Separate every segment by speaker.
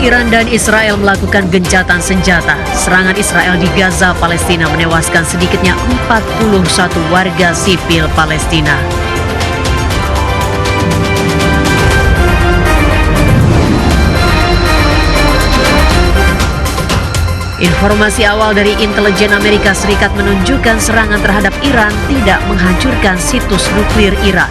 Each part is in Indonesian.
Speaker 1: Iran dan Israel melakukan gencatan senjata. Serangan Israel di Gaza, Palestina menewaskan sedikitnya 41 warga sipil Palestina. Informasi awal dari intelijen Amerika Serikat menunjukkan serangan terhadap Iran tidak menghancurkan situs nuklir Iran.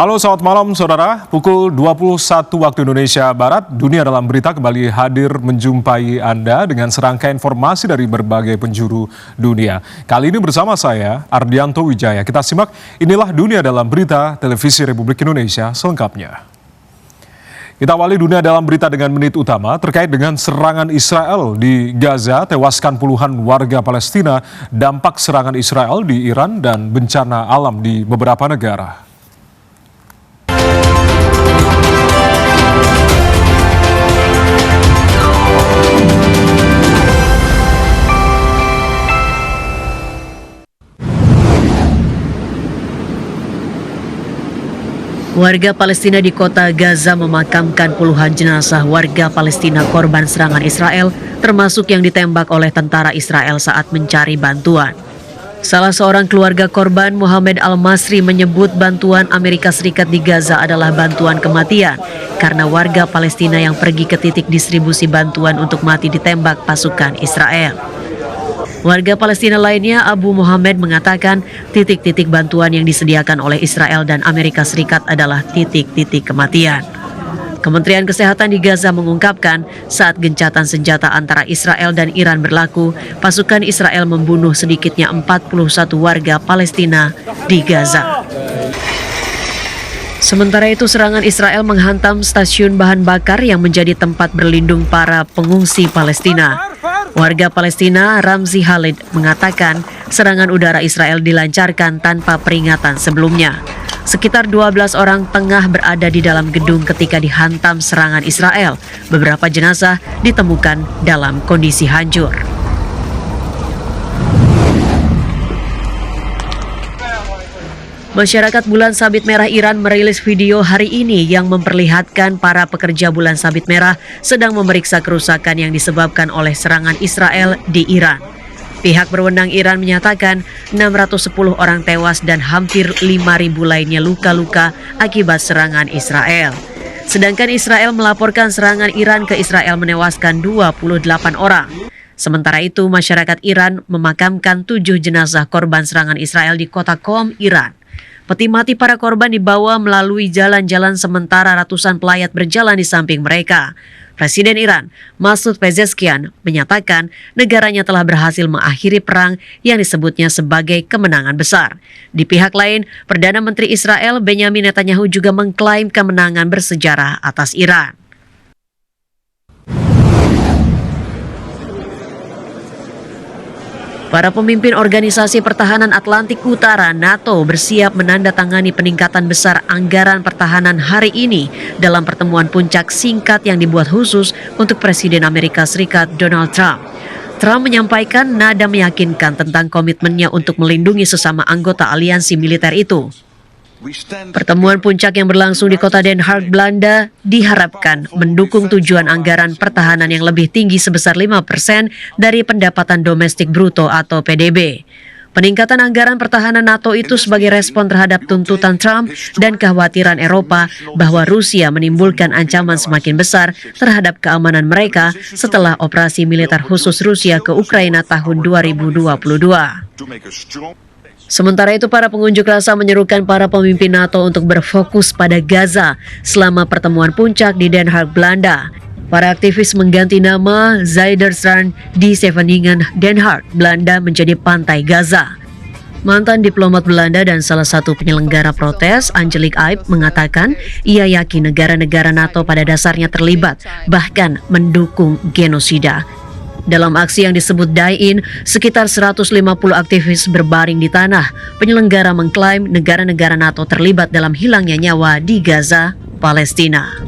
Speaker 2: Halo, selamat malam saudara. Pukul 21 waktu Indonesia Barat, Dunia Dalam Berita kembali hadir menjumpai Anda dengan serangkaian informasi dari berbagai penjuru dunia. Kali ini bersama saya, Ardianto Wijaya. Kita simak inilah Dunia Dalam Berita Televisi Republik Indonesia selengkapnya. Kita awali Dunia Dalam Berita dengan menit utama terkait dengan serangan Israel di Gaza, tewaskan puluhan warga Palestina, dampak serangan Israel di Iran dan bencana alam di beberapa negara.
Speaker 1: Warga Palestina di kota Gaza memakamkan puluhan jenazah warga Palestina korban serangan Israel, termasuk yang ditembak oleh tentara Israel saat mencari bantuan. Salah seorang keluarga korban, Muhammad Al-Masri, menyebut bantuan Amerika Serikat di Gaza adalah bantuan kematian karena warga Palestina yang pergi ke titik distribusi bantuan untuk mati ditembak pasukan Israel. Warga Palestina lainnya, Abu Muhammad, mengatakan titik-titik bantuan yang disediakan oleh Israel dan Amerika Serikat adalah titik-titik kematian. Kementerian Kesehatan di Gaza mengungkapkan saat gencatan senjata antara Israel dan Iran berlaku, pasukan Israel membunuh sedikitnya 41 warga Palestina di Gaza. Sementara itu, serangan Israel menghantam stasiun bahan bakar yang menjadi tempat berlindung para pengungsi Palestina. Warga Palestina, Ramzi Khalid, mengatakan serangan udara Israel dilancarkan tanpa peringatan sebelumnya. Sekitar 12 orang tengah berada di dalam gedung ketika dihantam serangan Israel. Beberapa jenazah ditemukan dalam kondisi hancur. Masyarakat Bulan Sabit Merah Iran merilis video hari ini yang memperlihatkan para pekerja Bulan Sabit Merah sedang memeriksa kerusakan yang disebabkan oleh serangan Israel di Iran. Pihak berwenang Iran menyatakan 610 orang tewas dan hampir 5.000 lainnya luka-luka akibat serangan Israel. Sedangkan Israel melaporkan serangan Iran ke Israel menewaskan 28 orang. Sementara itu, masyarakat Iran memakamkan 7 jenazah korban serangan Israel di kota Qom, Iran. Peti mati para korban dibawa melalui jalan-jalan sementara ratusan pelayat berjalan di samping mereka. Presiden Iran, Masoud Pezeshkian, menyatakan negaranya telah berhasil mengakhiri perang yang disebutnya sebagai kemenangan besar. Di pihak lain, Perdana Menteri Israel Benjamin Netanyahu juga mengklaim kemenangan bersejarah atas Iran. Para pemimpin Organisasi Pertahanan Atlantik Utara NATO bersiap menandatangani peningkatan besar anggaran pertahanan hari ini dalam pertemuan puncak singkat yang dibuat khusus untuk Presiden Amerika Serikat Donald Trump. Trump menyampaikan nada meyakinkan tentang komitmennya untuk melindungi sesama anggota aliansi militer itu. Pertemuan puncak yang berlangsung di kota Den Haag, Belanda, diharapkan mendukung tujuan anggaran pertahanan yang lebih tinggi sebesar 5% dari pendapatan domestik bruto atau PDB. Peningkatan anggaran pertahanan NATO itu sebagai respon terhadap tuntutan Trump dan kekhawatiran Eropa bahwa Rusia menimbulkan ancaman semakin besar terhadap keamanan mereka setelah operasi militer khusus Rusia ke Ukraina tahun 2022. Sementara itu, para pengunjuk rasa menyerukan para pemimpin NATO untuk berfokus pada Gaza selama pertemuan puncak di Den Haag, Belanda. Para aktivis mengganti nama Zuiderstrand di Scheveningen, Den Haag, Belanda menjadi Pantai Gaza. Mantan diplomat Belanda dan salah satu penyelenggara protes, Angelique Aib, mengatakan ia yakin negara-negara NATO pada dasarnya terlibat, bahkan mendukung genosida. Dalam aksi yang disebut Die-In, sekitar 150 aktivis berbaring di tanah. Penyelenggara mengklaim negara-negara NATO terlibat dalam hilangnya nyawa di Gaza, Palestina.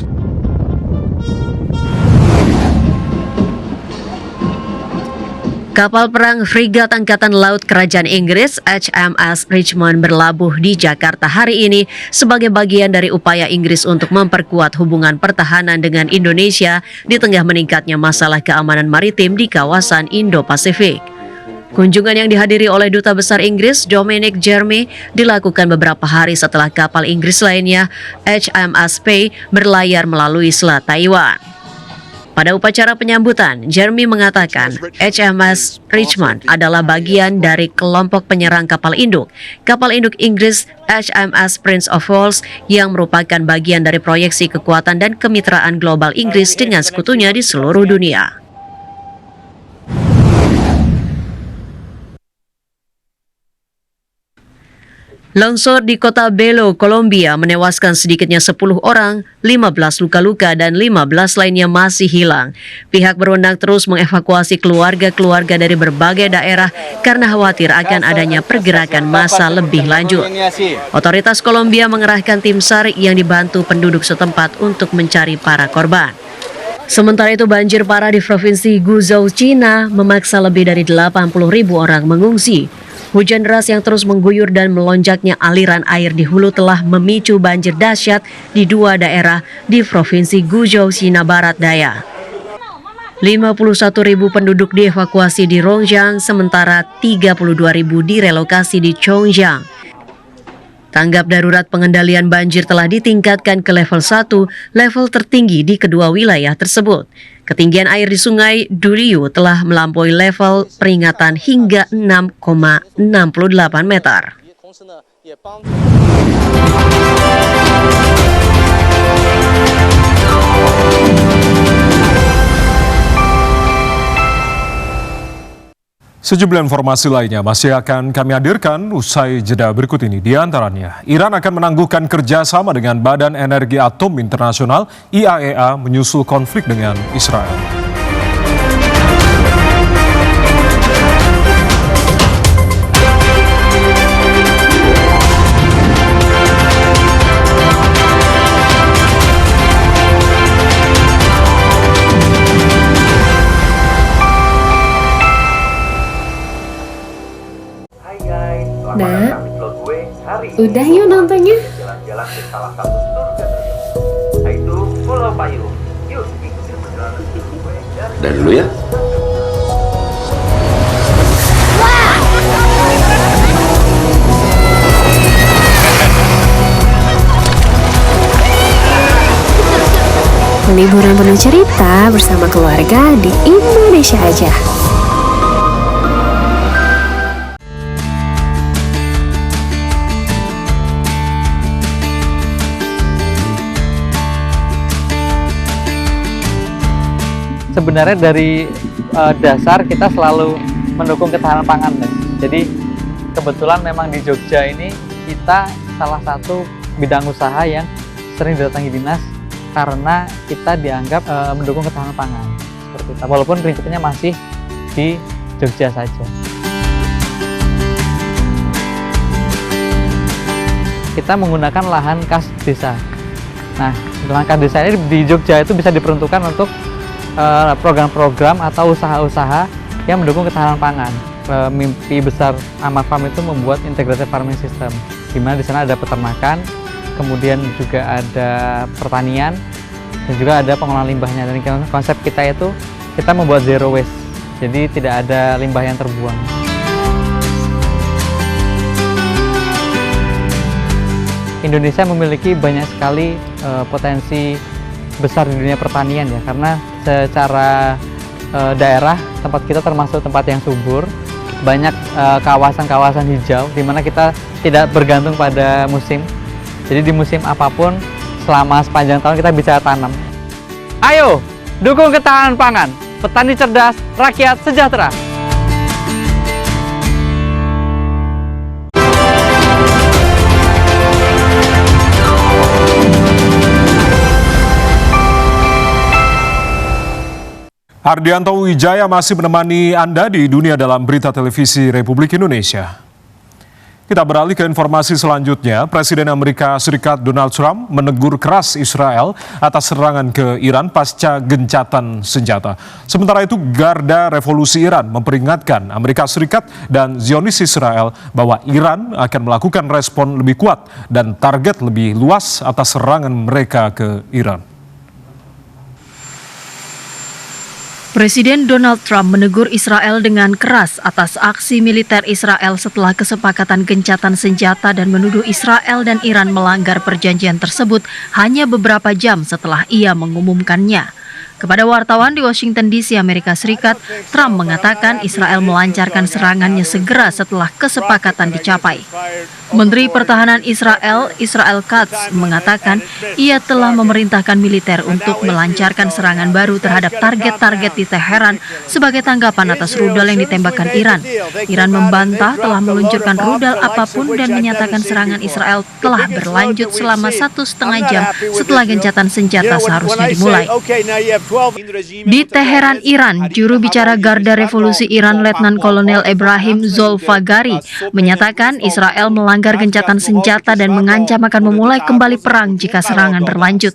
Speaker 1: Kapal perang Frigat Angkatan Laut Kerajaan Inggris HMS Richmond berlabuh di Jakarta hari ini sebagai bagian dari upaya Inggris untuk memperkuat hubungan pertahanan dengan Indonesia di tengah meningkatnya masalah keamanan maritim di kawasan Indo-Pasifik. Kunjungan yang dihadiri oleh Duta Besar Inggris Dominic Jeremy dilakukan beberapa hari setelah kapal Inggris lainnya HMS Pei berlayar melalui Selat Taiwan. Pada upacara penyambutan, Jeremy mengatakan HMS Richmond adalah bagian dari kelompok penyerang kapal induk Inggris HMS Prince of Wales yang merupakan bagian dari proyeksi kekuatan dan kemitraan global Inggris dengan sekutunya di seluruh dunia. Longsor di kota Belo, Kolombia menewaskan sedikitnya 10 orang, 15 luka-luka dan 15 lainnya masih hilang. Pihak berwenang terus mengevakuasi keluarga-keluarga dari berbagai daerah karena khawatir akan adanya pergerakan massa lebih lanjut. Otoritas Kolombia mengerahkan tim SAR yang dibantu penduduk setempat untuk mencari para korban. Sementara itu banjir parah di Provinsi Guizhou, Cina memaksa lebih dari 80.000 orang mengungsi. Hujan deras yang terus mengguyur dan melonjaknya aliran air di hulu telah memicu banjir dahsyat di dua daerah di Provinsi Guizhou, Cina Barat Daya. 51.000 penduduk dievakuasi di Rongjiang, sementara 32.000 direlokasi di Chongjiang. Tanggap darurat pengendalian banjir telah ditingkatkan ke level 1, level tertinggi di kedua wilayah tersebut. Ketinggian air di sungai Duriu telah melampaui level peringatan hingga 6,68 meter.
Speaker 2: Sejumlah informasi lainnya masih akan kami hadirkan usai jeda berikut ini. Di antaranya, Iran akan menangguhkan kerjasama dengan Badan Energi Atom Internasional IAEA menyusul konflik dengan Israel.
Speaker 3: Nah, udah yuk nontonnya.
Speaker 4: Jalan-jalan ke salah satu surga dunia, yaitu Pulau Payung. Yuk ikuti perjalanan gue
Speaker 5: Dari dulu ya.
Speaker 3: Liburan penuh cerita bersama keluarga di Indonesia aja.
Speaker 6: Sebenarnya dari dasar kita selalu mendukung ketahanan pangan, Mas. Jadi kebetulan memang di Jogja ini kita salah satu bidang usaha yang sering didatangi dinas karena kita dianggap mendukung ketahanan pangan. Seperti itu. Walaupun prinsipnya masih di Jogja saja. Kita menggunakan lahan kas desa. Nah, lahan kas desa ini di Jogja itu bisa diperuntukkan untuk program-program atau usaha-usaha yang mendukung ketahanan pangan. Mimpi besar Amat Farm itu membuat integrated farming system, di mana di sana ada peternakan, kemudian juga ada pertanian, dan juga ada pengolahan limbahnya. Dan konsep kita itu kita membuat zero waste, jadi tidak ada limbah yang terbuang. Indonesia memiliki banyak sekali potensi besar di dunia pertanian ya, karena secara daerah tempat kita termasuk tempat yang subur, banyak kawasan-kawasan hijau di mana kita tidak bergantung pada musim. Jadi di musim apapun selama sepanjang tahun kita bisa tanam. Ayo dukung ketahanan pangan, petani cerdas, rakyat sejahtera.
Speaker 2: Ardianto Wijaya masih menemani Anda di dunia dalam berita televisi Republik Indonesia. Kita beralih ke informasi selanjutnya. Presiden Amerika Serikat Donald Trump menegur keras Israel atas serangan ke Iran pasca gencatan senjata. Sementara itu, Garda Revolusi Iran memperingatkan Amerika Serikat dan Zionis Israel bahwa Iran akan melakukan respon lebih kuat dan target lebih luas atas serangan mereka ke Iran.
Speaker 1: Presiden Donald Trump menegur Israel dengan keras atas aksi militer Israel setelah kesepakatan gencatan senjata dan menuduh Israel dan Iran melanggar perjanjian tersebut hanya beberapa jam setelah ia mengumumkannya. Kepada wartawan di Washington DC, Amerika Serikat, Trump mengatakan Israel melancarkan serangannya segera setelah kesepakatan dicapai. Menteri Pertahanan Israel, Israel Katz, mengatakan ia telah memerintahkan militer untuk melancarkan serangan baru terhadap target-target di Teheran sebagai tanggapan atas rudal yang ditembakkan Iran. Iran membantah telah meluncurkan rudal apapun dan menyatakan serangan Israel telah berlanjut selama 1,5 jam setelah gencatan senjata seharusnya dimulai. Di Teheran, Iran, juru bicara Garda Revolusi Iran Letnan Kolonel Ebrahim Zolfagari menyatakan Israel melanggar gencatan senjata dan mengancam akan memulai kembali perang jika serangan berlanjut.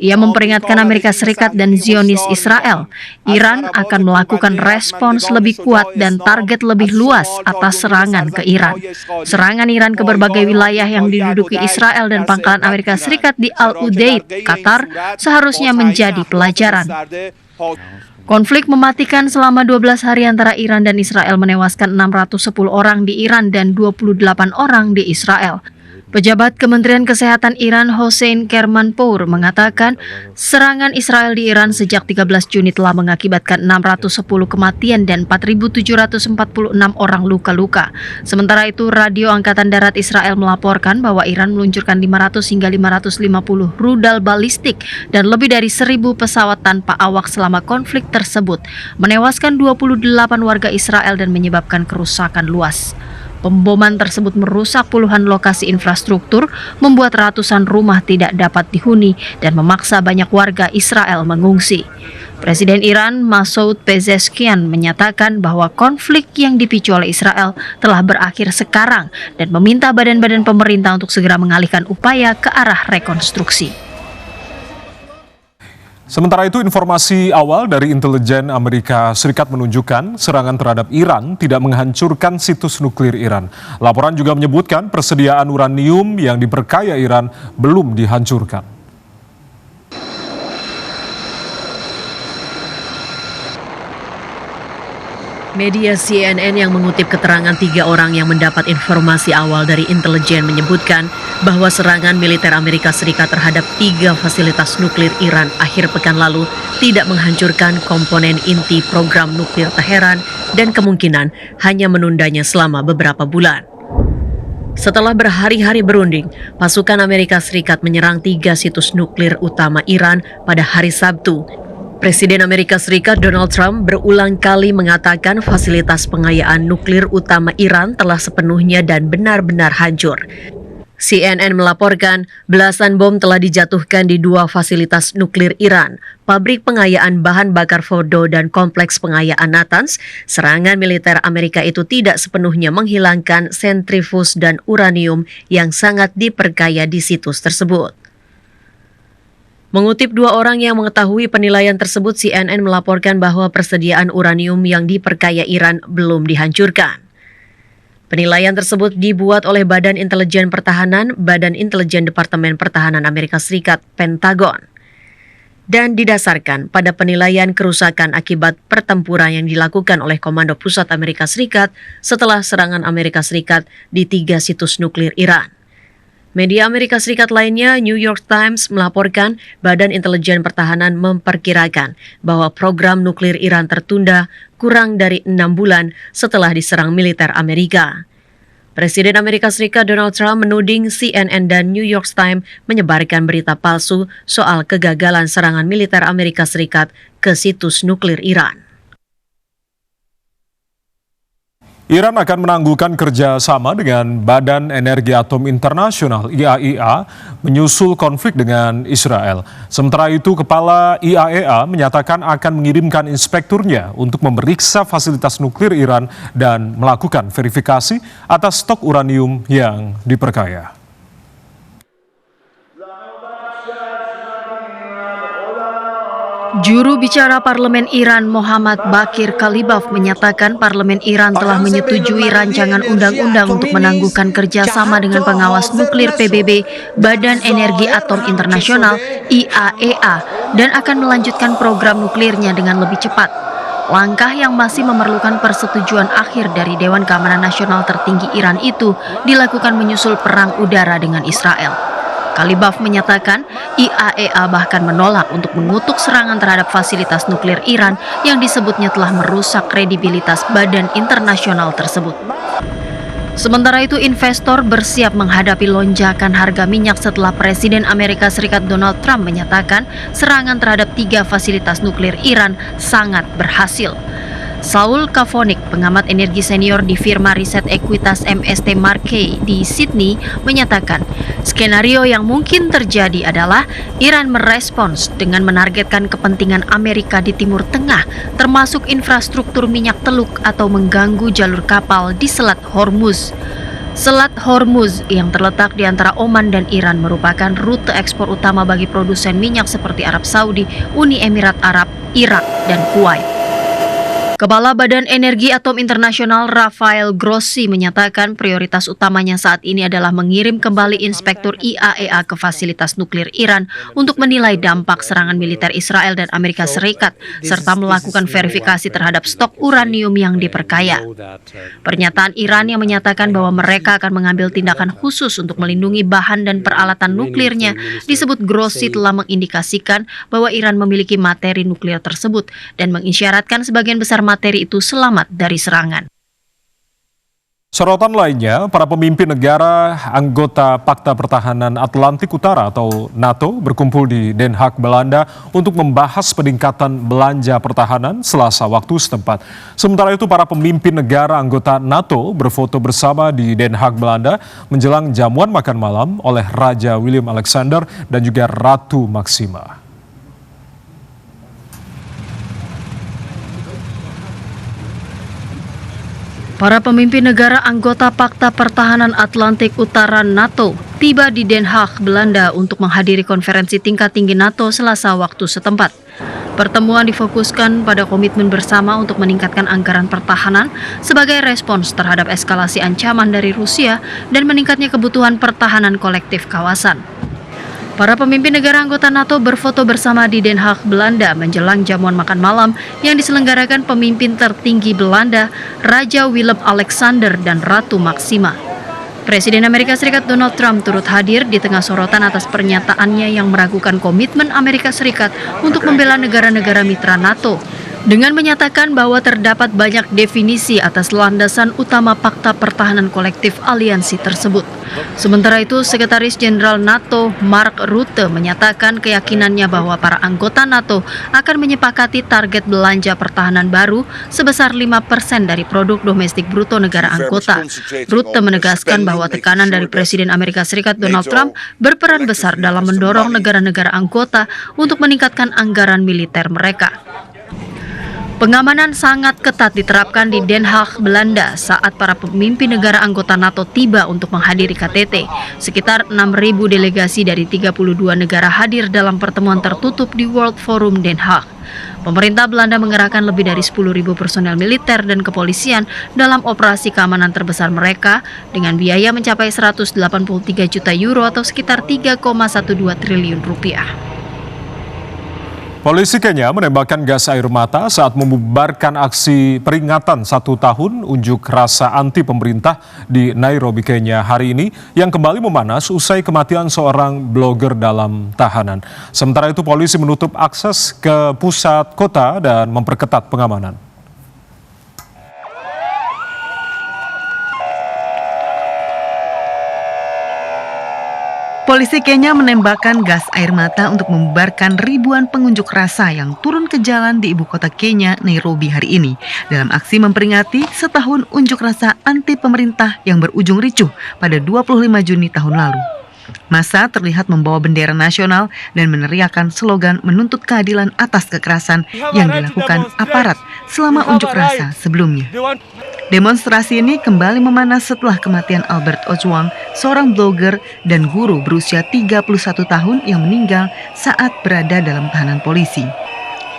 Speaker 1: Ia memperingatkan Amerika Serikat dan Zionis Israel, Iran akan melakukan respons lebih kuat dan target lebih luas atas serangan ke Iran. Serangan Iran ke berbagai wilayah yang diduduki Israel dan pangkalan Amerika Serikat di Al-Udeid, Qatar, seharusnya menjadi pelajaran. Konflik mematikan selama 12 hari antara Iran dan Israel menewaskan 610 orang di Iran dan 28 orang di Israel. Pejabat Kementerian Kesehatan Iran Hossein Kermanpour mengatakan serangan Israel di Iran sejak 13 Juni telah mengakibatkan 610 kematian dan 4.746 orang luka-luka. Sementara itu, Radio Angkatan Darat Israel melaporkan bahwa Iran meluncurkan 500 hingga 550 rudal balistik dan lebih dari 1.000 pesawat tanpa awak selama konflik tersebut, menewaskan 28 warga Israel dan menyebabkan kerusakan luas. Pemboman tersebut merusak puluhan lokasi infrastruktur, membuat ratusan rumah tidak dapat dihuni, dan memaksa banyak warga Israel mengungsi. Presiden Iran Masoud Pezeshkian menyatakan bahwa konflik yang dipicu oleh Israel telah berakhir sekarang dan meminta badan-badan pemerintah untuk segera mengalihkan upaya ke arah rekonstruksi.
Speaker 2: Sementara itu, informasi awal dari intelijen Amerika Serikat menunjukkan serangan terhadap Iran tidak menghancurkan situs nuklir Iran. Laporan juga menyebutkan persediaan uranium yang diperkaya Iran belum dihancurkan.
Speaker 1: Media CNN yang mengutip keterangan 3 orang yang mendapat informasi awal dari intelijen menyebutkan bahwa serangan militer Amerika Serikat terhadap 3 fasilitas nuklir Iran akhir pekan lalu tidak menghancurkan komponen inti program nuklir Teheran dan kemungkinan hanya menundanya selama beberapa bulan. Setelah berhari-hari berunding, pasukan Amerika Serikat menyerang 3 situs nuklir utama Iran pada hari Sabtu. Presiden Amerika Serikat Donald Trump berulang kali mengatakan fasilitas pengayaan nuklir utama Iran telah sepenuhnya dan benar-benar hancur. CNN melaporkan belasan bom telah dijatuhkan di 2 fasilitas nuklir Iran, pabrik pengayaan bahan bakar Fordo dan kompleks pengayaan Natanz. Serangan militer Amerika itu tidak sepenuhnya menghilangkan sentrifus dan uranium yang sangat diperkaya di situs tersebut. Mengutip 2 orang yang mengetahui penilaian tersebut, CNN melaporkan bahwa persediaan uranium yang diperkaya Iran belum dihancurkan. Penilaian tersebut dibuat oleh Badan Intelijen Pertahanan, Badan Intelijen Departemen Pertahanan Amerika Serikat, Pentagon, dan didasarkan pada penilaian kerusakan akibat pertempuran yang dilakukan oleh Komando Pusat Amerika Serikat setelah serangan Amerika Serikat di 3 situs nuklir Iran. Media Amerika Serikat lainnya, New York Times, melaporkan Badan Intelijen Pertahanan memperkirakan bahwa program nuklir Iran tertunda kurang dari 6 bulan setelah diserang militer Amerika. Presiden Amerika Serikat Donald Trump menuding CNN dan New York Times menyebarkan berita palsu soal kegagalan serangan militer Amerika Serikat ke situs nuklir Iran.
Speaker 2: Iran akan menangguhkan kerjasama dengan Badan Energi Atom Internasional (IAEA) menyusul konflik dengan Israel. Sementara itu, Kepala IAEA menyatakan akan mengirimkan inspekturnya untuk memeriksa fasilitas nuklir Iran dan melakukan verifikasi atas stok uranium yang diperkaya.
Speaker 1: Juru bicara Parlemen Iran Mohammad Bakir Kalibaf menyatakan Parlemen Iran telah menyetujui rancangan undang-undang untuk menangguhkan kerjasama dengan pengawas nuklir PBB Badan Energi Atom Internasional (IAEA) dan akan melanjutkan program nuklirnya dengan lebih cepat. Langkah yang masih memerlukan persetujuan akhir dari Dewan Keamanan Nasional tertinggi Iran itu dilakukan menyusul perang udara dengan Israel. Kalibaf menyatakan IAEA bahkan menolak untuk mengutuk serangan terhadap fasilitas nuklir Iran yang disebutnya telah merusak kredibilitas badan internasional tersebut. Sementara itu, investor bersiap menghadapi lonjakan harga minyak setelah Presiden Amerika Serikat Donald Trump menyatakan serangan terhadap 3 fasilitas nuklir Iran sangat berhasil. Saul Kavonik, pengamat energi senior di firma riset ekuitas MST Marquee di Sydney, menyatakan skenario yang mungkin terjadi adalah Iran merespons dengan menargetkan kepentingan Amerika di Timur Tengah, termasuk infrastruktur minyak teluk atau mengganggu jalur kapal di Selat Hormuz. Selat Hormuz yang terletak di antara Oman dan Iran merupakan rute ekspor utama bagi produsen minyak seperti Arab Saudi, Uni Emirat Arab, Irak, dan Kuwait. Kepala Badan Energi Atom Internasional Rafael Grossi menyatakan prioritas utamanya saat ini adalah mengirim kembali inspektur IAEA ke fasilitas nuklir Iran untuk menilai dampak serangan militer Israel dan Amerika Serikat, serta melakukan verifikasi terhadap stok uranium yang diperkaya. Pernyataan Iran yang menyatakan bahwa mereka akan mengambil tindakan khusus untuk melindungi bahan dan peralatan nuklirnya disebut Grossi telah mengindikasikan bahwa Iran memiliki materi nuklir tersebut dan mengisyaratkan sebagian besar materi itu selamat dari serangan.
Speaker 2: Sorotan lainnya, para pemimpin negara anggota Pakta Pertahanan Atlantik Utara atau NATO berkumpul di Den Haag, Belanda untuk membahas peningkatan belanja pertahanan Selasa waktu setempat. Sementara itu, para pemimpin negara anggota NATO berfoto bersama di Den Haag, Belanda menjelang jamuan makan malam oleh Raja Willem Alexander dan juga Ratu Maxima.
Speaker 1: Para pemimpin negara anggota Pakta Pertahanan Atlantik Utara NATO tiba di Den Haag, Belanda untuk menghadiri konferensi tingkat tinggi NATO Selasa waktu setempat. Pertemuan difokuskan pada komitmen bersama untuk meningkatkan anggaran pertahanan sebagai respons terhadap eskalasi ancaman dari Rusia dan meningkatnya kebutuhan pertahanan kolektif kawasan. Para pemimpin negara anggota NATO berfoto bersama di Den Haag, Belanda menjelang jamuan makan malam yang diselenggarakan pemimpin tertinggi Belanda, Raja Willem Alexander dan Ratu Maxima. Presiden Amerika Serikat Donald Trump turut hadir di tengah sorotan atas pernyataannya yang meragukan komitmen Amerika Serikat untuk membela negara-negara mitra NATO, dengan menyatakan bahwa terdapat banyak definisi atas landasan utama Pakta Pertahanan Kolektif Aliansi tersebut. Sementara itu, Sekretaris Jenderal NATO Mark Rutte menyatakan keyakinannya bahwa para anggota NATO akan menyepakati target belanja pertahanan baru sebesar 5% dari produk domestik bruto negara anggota. Rutte menegaskan bahwa tekanan dari Presiden Amerika Serikat Donald Trump berperan besar dalam mendorong negara-negara anggota untuk meningkatkan anggaran militer mereka. Pengamanan sangat ketat diterapkan di Den Haag, Belanda saat para pemimpin negara anggota NATO tiba untuk menghadiri KTT. Sekitar 6.000 delegasi dari 32 negara hadir dalam pertemuan tertutup di World Forum Den Haag. Pemerintah Belanda mengerahkan lebih dari 10.000 personel militer dan kepolisian dalam operasi keamanan terbesar mereka dengan biaya mencapai 183 juta euro atau sekitar 3,12 triliun rupiah.
Speaker 2: Polisi Kenya menembakkan gas air mata saat membubarkan aksi peringatan 1 tahun unjuk rasa anti pemerintah di Nairobi, Kenya hari ini yang kembali memanas usai kematian seorang blogger dalam tahanan. Sementara itu, polisi menutup akses ke pusat kota dan memperketat pengamanan.
Speaker 5: Polisi Kenya menembakkan gas air mata untuk membubarkan ribuan pengunjuk rasa yang turun ke jalan di ibu kota Kenya, Nairobi hari ini dalam aksi memperingati setahun unjuk rasa anti pemerintah yang berujung ricuh pada 25 Juni tahun lalu. Massa terlihat membawa bendera nasional dan meneriakkan slogan menuntut keadilan atas kekerasan yang dilakukan aparat selama unjuk rasa sebelumnya. Demonstrasi ini kembali memanas setelah kematian Albert Ojwang, seorang blogger dan guru berusia 31 tahun yang meninggal saat berada dalam tahanan polisi.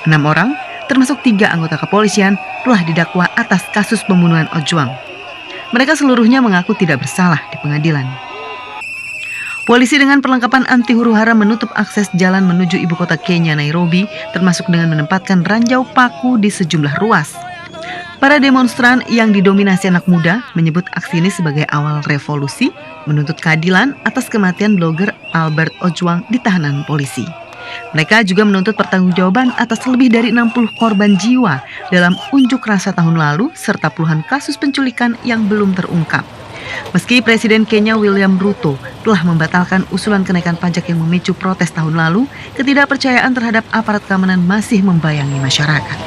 Speaker 5: 6 orang, termasuk 3 anggota kepolisian, telah didakwa atas kasus pembunuhan Ojwang. Mereka seluruhnya mengaku tidak bersalah di pengadilan. Polisi dengan perlengkapan anti huru-hara menutup akses jalan menuju ibu kota Kenya, Nairobi, termasuk dengan menempatkan ranjau paku di sejumlah ruas. Para demonstran yang didominasi anak muda menyebut aksi ini sebagai awal revolusi, menuntut keadilan atas kematian blogger Albert Ojwang di tahanan polisi. Mereka juga menuntut pertanggungjawaban atas lebih dari 60 korban jiwa dalam unjuk rasa tahun lalu, serta puluhan kasus penculikan yang belum terungkap. Meski Presiden Kenya William Ruto telah membatalkan usulan kenaikan pajak yang memicu protes tahun lalu, ketidakpercayaan terhadap aparat keamanan masih membayangi masyarakat.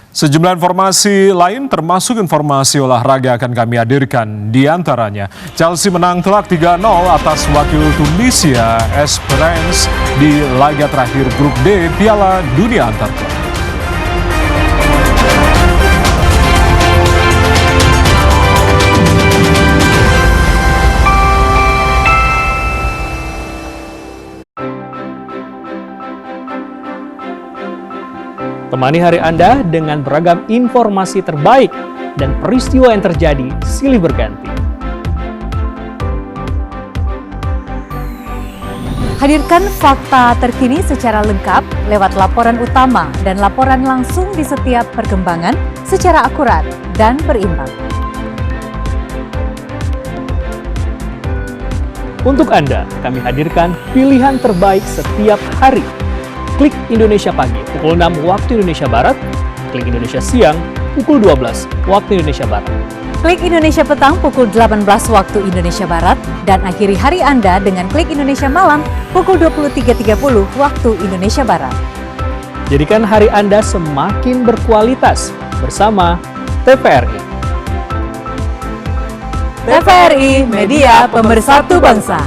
Speaker 2: Sejumlah informasi lain termasuk informasi olahraga akan kami hadirkan, di antaranya Chelsea menang telak 3-0 atas wakil Tunisia Esperance di laga terakhir grup D Piala Dunia Antar Klub.
Speaker 7: Temani hari Anda dengan beragam informasi terbaik dan peristiwa yang terjadi silih berganti.
Speaker 8: Hadirkan fakta terkini secara lengkap lewat laporan utama dan laporan langsung di setiap perkembangan secara akurat dan berimbang.
Speaker 7: Untuk Anda, kami hadirkan pilihan terbaik setiap hari. Klik Indonesia Pagi pukul 6 waktu Indonesia Barat, Klik Indonesia Siang pukul 12 waktu Indonesia Barat.
Speaker 8: Klik Indonesia Petang pukul 18 waktu Indonesia Barat, dan akhiri hari Anda dengan Klik Indonesia Malam pukul 23.30 waktu Indonesia Barat.
Speaker 7: Jadikan hari Anda semakin berkualitas bersama TVRI.
Speaker 8: TVRI, media pemersatu bangsa.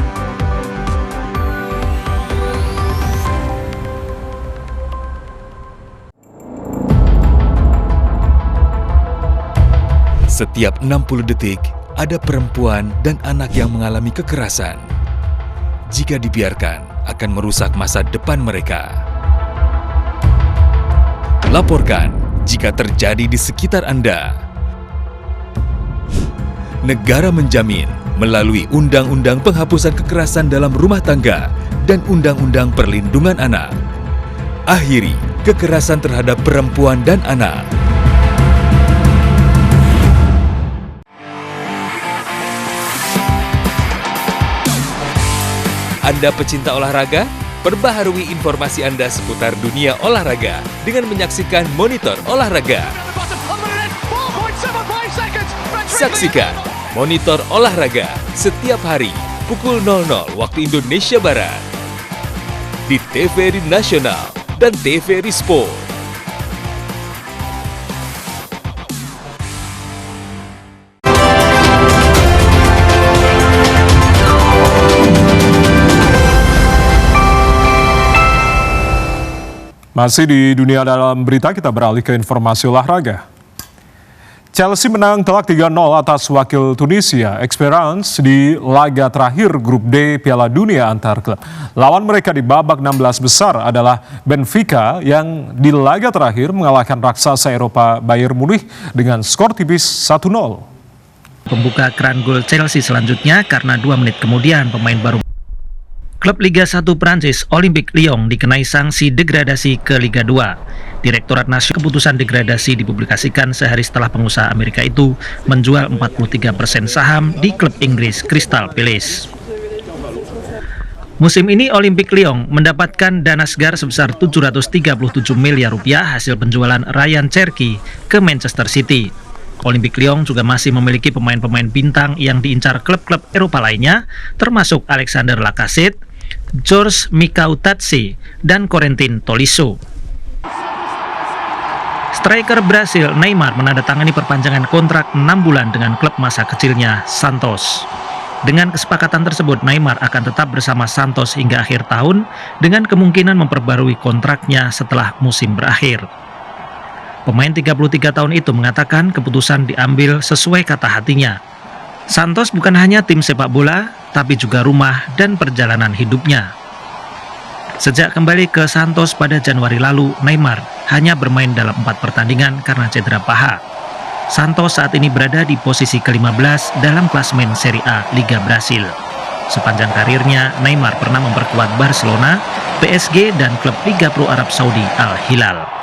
Speaker 9: Setiap 60 detik, ada perempuan dan anak yang mengalami kekerasan. Jika dibiarkan, akan merusak masa depan mereka. Laporkan jika terjadi di sekitar Anda. Negara menjamin melalui Undang-Undang Penghapusan Kekerasan dalam Rumah Tangga dan Undang-Undang Perlindungan Anak. Akhiri kekerasan terhadap perempuan dan anak. Anda pecinta olahraga? Perbaharui informasi Anda seputar dunia olahraga dengan menyaksikan Monitor Olahraga. Saksikan Monitor Olahraga setiap hari pukul 00 waktu Indonesia Barat di TVRI Nasional dan TVRI Sport.
Speaker 2: Masih di dunia dalam berita, kita beralih ke informasi olahraga. Chelsea menang telak 3-0 atas wakil Tunisia Esperance di laga terakhir grup D Piala Dunia Antar Klub. Lawan mereka di babak 16 besar adalah Benfica yang di laga terakhir mengalahkan raksasa Eropa Bayern Munich dengan skor tipis 1-0.
Speaker 10: Pembuka keran gol Chelsea selanjutnya karena 2 menit kemudian pemain baru klub Liga 1 Prancis Olympique Lyon dikenai sanksi degradasi ke Liga 2. Direktorat Nasional Keputusan degradasi dipublikasikan sehari setelah pengusaha Amerika itu menjual 43% saham di klub Inggris Crystal Palace. Musim ini Olympique Lyon mendapatkan dana segar sebesar 737 miliar rupiah hasil penjualan Ryan Cherki ke Manchester City. Olympique Lyon juga masih memiliki pemain-pemain bintang yang diincar klub-klub Eropa lainnya, termasuk Alexander Lacazette, Georges Mikautadze, dan Corentin Tolisso. Striker Brasil Neymar menandatangani perpanjangan kontrak 6 bulan dengan klub masa kecilnya Santos. Dengan kesepakatan tersebut, Neymar akan tetap bersama Santos hingga akhir tahun dengan kemungkinan memperbarui kontraknya setelah musim berakhir. Pemain 33 tahun itu mengatakan keputusan diambil sesuai kata hatinya. Santos bukan hanya tim sepak bola, tapi juga rumah dan perjalanan hidupnya. Sejak kembali ke Santos pada Januari lalu, Neymar hanya bermain dalam 4 pertandingan karena cedera paha. Santos saat ini berada di posisi ke-15 dalam klasemen Serie A Liga Brasil. Sepanjang karirnya, Neymar pernah memperkuat Barcelona, PSG, dan klub Liga Pro Arab Saudi Al Hilal.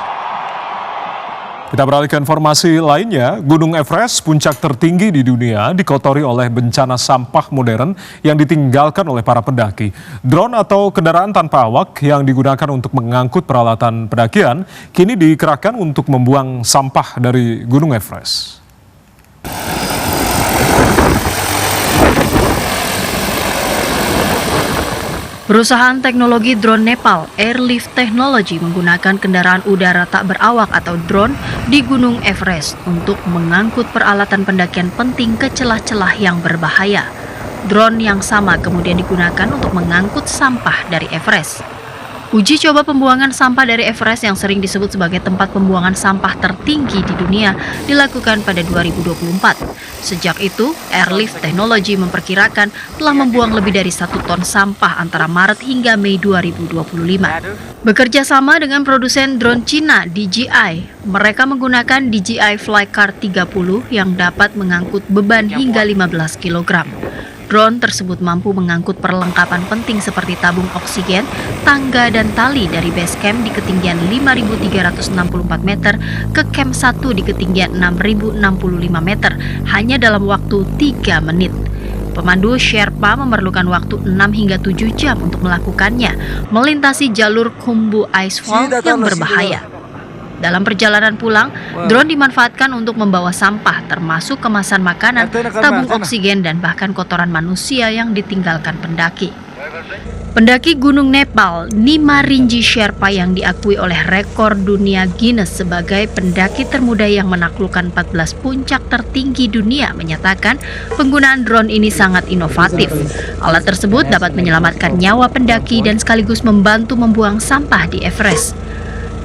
Speaker 2: Kita beralih ke informasi lainnya, Gunung Everest, puncak tertinggi di dunia, dikotori oleh bencana sampah modern yang ditinggalkan oleh para pendaki. Drone atau kendaraan tanpa awak yang digunakan untuk mengangkut peralatan pendakian, kini dikerahkan untuk membuang sampah dari Gunung Everest.
Speaker 1: Perusahaan teknologi drone Nepal, Airlift Technology, menggunakan kendaraan udara tak berawak atau drone di Gunung Everest untuk mengangkut peralatan pendakian penting ke celah-celah yang berbahaya. Drone yang sama kemudian digunakan untuk mengangkut sampah dari Everest. Uji coba pembuangan sampah dari Everest yang sering disebut sebagai tempat pembuangan sampah tertinggi di dunia dilakukan pada 2024. Sejak itu, Airlift Technology memperkirakan telah membuang lebih dari 1 ton sampah antara Maret hingga Mei 2025. Bekerja sama dengan produsen drone Cina DJI, mereka menggunakan DJI Flycar 30 yang dapat mengangkut beban hingga 15 kg. Drone tersebut mampu mengangkut perlengkapan penting seperti tabung oksigen, tangga, dan tali dari base camp di ketinggian 5.364 meter ke camp 1 di ketinggian 6.065 meter hanya dalam waktu 3 menit. Pemandu Sherpa memerlukan waktu 6 hingga 7 jam untuk melakukannya, melintasi jalur Khumbu Icefall yang berbahaya. Dalam perjalanan pulang, drone dimanfaatkan untuk membawa sampah termasuk kemasan makanan, tabung oksigen, dan bahkan kotoran manusia yang ditinggalkan pendaki. Pendaki Gunung Nepal, Nima Rinji Sherpa yang diakui oleh rekor dunia Guinness sebagai pendaki termuda yang menaklukkan 14 puncak tertinggi dunia, menyatakan penggunaan drone ini sangat inovatif. Alat tersebut dapat menyelamatkan nyawa pendaki dan sekaligus membantu membuang sampah di Everest.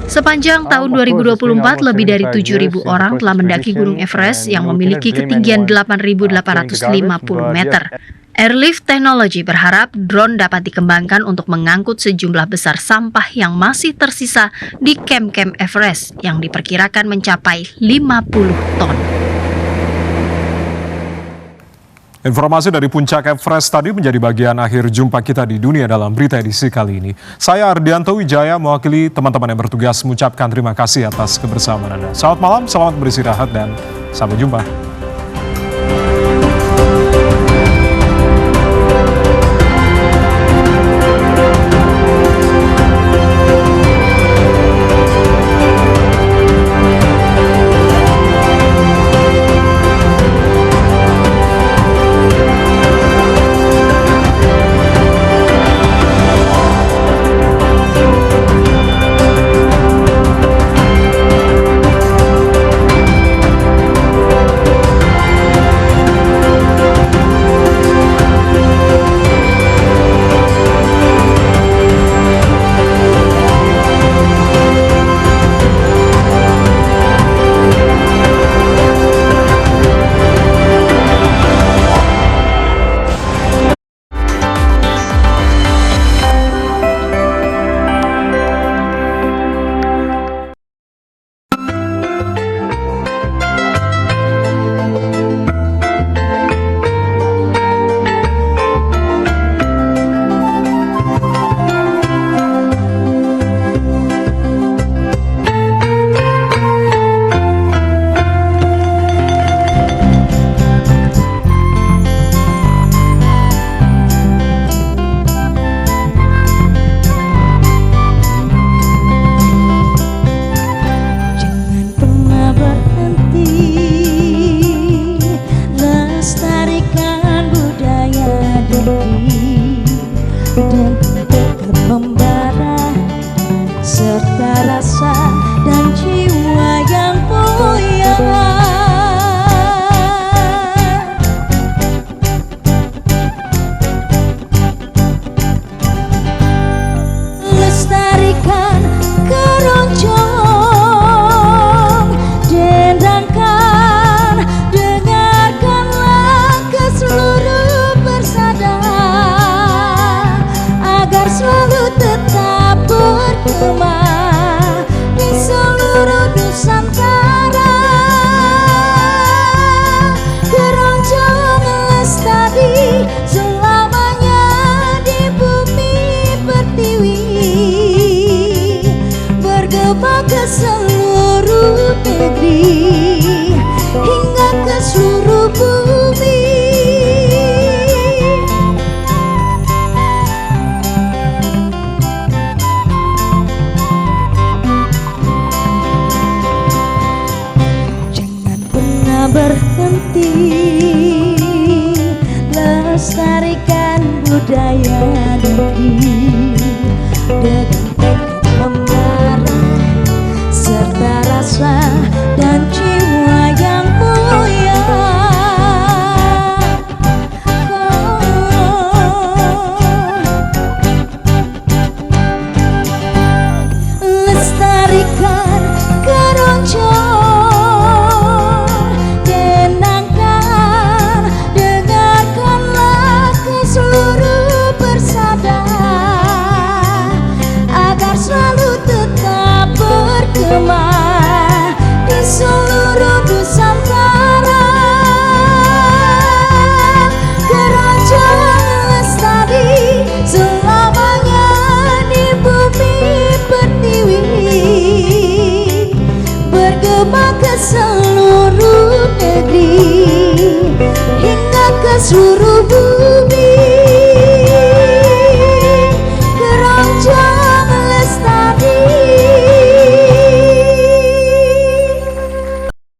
Speaker 1: Sepanjang tahun 2024, lebih dari 7.000 orang telah mendaki Gunung Everest yang memiliki ketinggian 8.850 meter. Airlift Technology berharap drone dapat dikembangkan untuk mengangkut sejumlah besar sampah yang masih tersisa di camp-camp Everest yang diperkirakan mencapai 50 ton.
Speaker 2: Informasi dari puncak Everest tadi menjadi bagian akhir jumpa kita di Dunia Dalam Berita edisi kali ini. Saya Ardianto Wijaya mewakili teman-teman yang bertugas mengucapkan terima kasih atas kebersamaan Anda. Selamat malam, selamat beristirahat, dan sampai jumpa.
Speaker 11: melestarikan budaya negeri dan tetap membara serta rasa dan jiwa yang mulia. Lestarikan keroncong, dendangkan, dengarkanlah ke seluruh persada agar selalu tetap bergema di seluruh Nusantara. Keroncong lestari selamanya di bumi pertiwi, bergema ke seluruh negeri hingga ke seluruh bumi. Jangan pernah berhenti lestarikan budaya negeri dengan tekad membara serta rasa dan jiwa yang mulia. Lestarikan keroncong, dendangkan, dengarkanlah ke seluruh persada agar selalu tetap bergema di seluruh Nusantara. Keroncong lestari selamanya di bumi pertiwi, bergema ke seluruh negeri hingga ke seluruh bumi.